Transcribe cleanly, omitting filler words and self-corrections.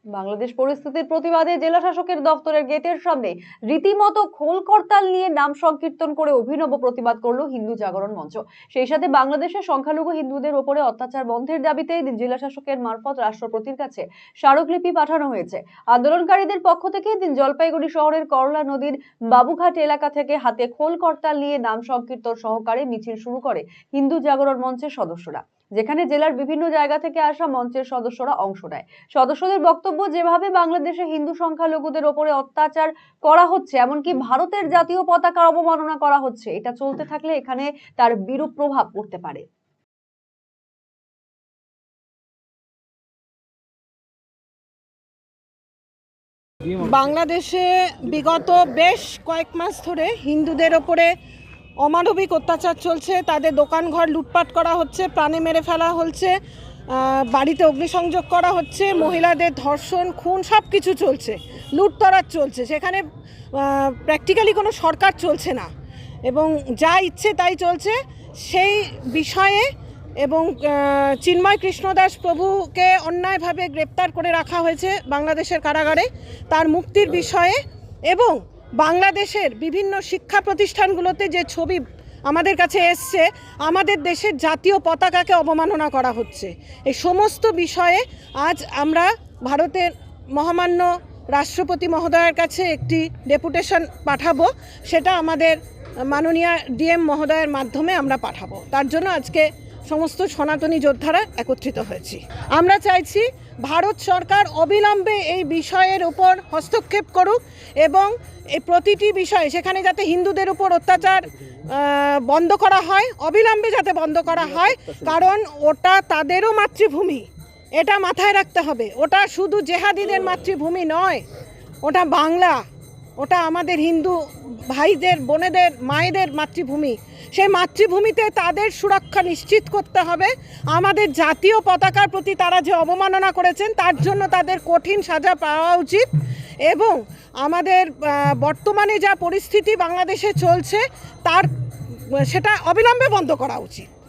বাংলাদেশ পরিস্থিতির প্রতিবাদে জেলা শাসকের দপ্তরের গেটের সামনে রীতিমতো খোল করতাল নিয়ে নাম সংকীর্তন করে অভিনব প্রতিবাদ করলো হিন্দু জাগরণ মঞ্চ। সেই সাথে বাংলাদেশের সংখ্যালঘু হিন্দুদের ওপরে অত্যাচার বন্ধের দাবিতে জেলা শাসকের মারফত রাষ্ট্রপতির কাছে স্মারকলিপি পাঠানো হয়েছে। আন্দোলনকারীদের পক্ষ থেকে জলপাইগুড়ি শহরের করলা নদীর বাবুঘাট এলাকা থেকে হাতে খোল করতাল নিয়ে নাম সংকীর্তন সহকারে মিছিল শুরু করে হিন্দু জাগরণ মঞ্চের সদস্যরা, যেখানে জেলার বিভিন্ন জায়গা থেকে আসা মঞ্চের সদস্যরা অংশ নেয়। সদস্যদের বক্তব্য, যেভাবে বাংলাদেশে হিন্দু সংখ্যালঘুদের ওপরে অত্যাচার করা হচ্ছে, এমনকি ভারতের জাতীয় পতাকার অবমাননা করা হচ্ছে, এটা চলতে থাকলে এখানে তার বিরূপ প্রভাব পড়তে পারে। বাংলাদেশে বিগত বেশ কয়েক মাস ধরে হিন্দুদের ওপরে অমানবিক অত্যাচার চলছে। তাদের দোকানঘর লুটপাট করা হচ্ছে, প্রাণে মেরে ফেলা হচ্ছে, বাড়িতে অগ্নিসংযোগ করা হচ্ছে, মহিলাদের ধর্ষণ, খুন সব কিছু চলছে, লুটতরাজ চলছে। সেখানে প্র্যাকটিক্যালি কোনো সরকার চলছে না এবং যা ইচ্ছে তাই চলছে। সেই বিষয়ে এবং চিন্ময় কৃষ্ণদাস প্রভুকে অন্যায়ভাবে গ্রেপ্তার করে রাখা হয়েছে বাংলাদেশের কারাগারে, তার মুক্তির বিষয়ে এবং বাংলাদেশের বিভিন্ন শিক্ষা প্রতিষ্ঠানগুলোতে যে ছবি আমাদের কাছে এসছে, আমাদের দেশের জাতীয় পতাকাকে অবমাননা করা হচ্ছে, এই সমস্ত বিষয়ে আজ আমরা ভারতের মহামান্য রাষ্ট্রপতি মহোদয়ের কাছে একটি ডেপুটেশন পাঠাবো। সেটা আমাদের মাননীয় ডিএম মহোদয়ের মাধ্যমে আমরা পাঠাবো। তার জন্য আজকে সমস্ত সনাতনী যোদ্ধারা একত্রিত হয়েছি। আমরা চাইছি ভারত সরকার অবিলম্বে এই বিষয়ের উপর হস্তক্ষেপ করুক এবং এই প্রতিটি বিষয়ে সেখানে যাতে হিন্দুদের উপর অত্যাচার বন্ধ করা হয়, অবিলম্বে যাতে বন্ধ করা হয়, কারণ ওটা তাদেরও মাতৃভূমি, এটা মাথায় রাখতে হবে। ওটা শুধু জেহাদিদের মাতৃভূমি নয়, ওটা বাংলা, ওটা আমাদের হিন্দু ভাইদের, বোনেদের, মায়েদের মাতৃভূমি। সেই মাতৃভূমিতে তাদের সুরক্ষা নিশ্চিত করতে হবে। আমাদের জাতীয় পতাকার প্রতি তারা যে অবমাননা করেছেন তার জন্য তাদের কঠিন সাজা পাওয়া উচিত এবং আমাদের বর্তমানে যা পরিস্থিতি বাংলাদেশে চলছে সেটা অবিলম্বে বন্ধ করা উচিত।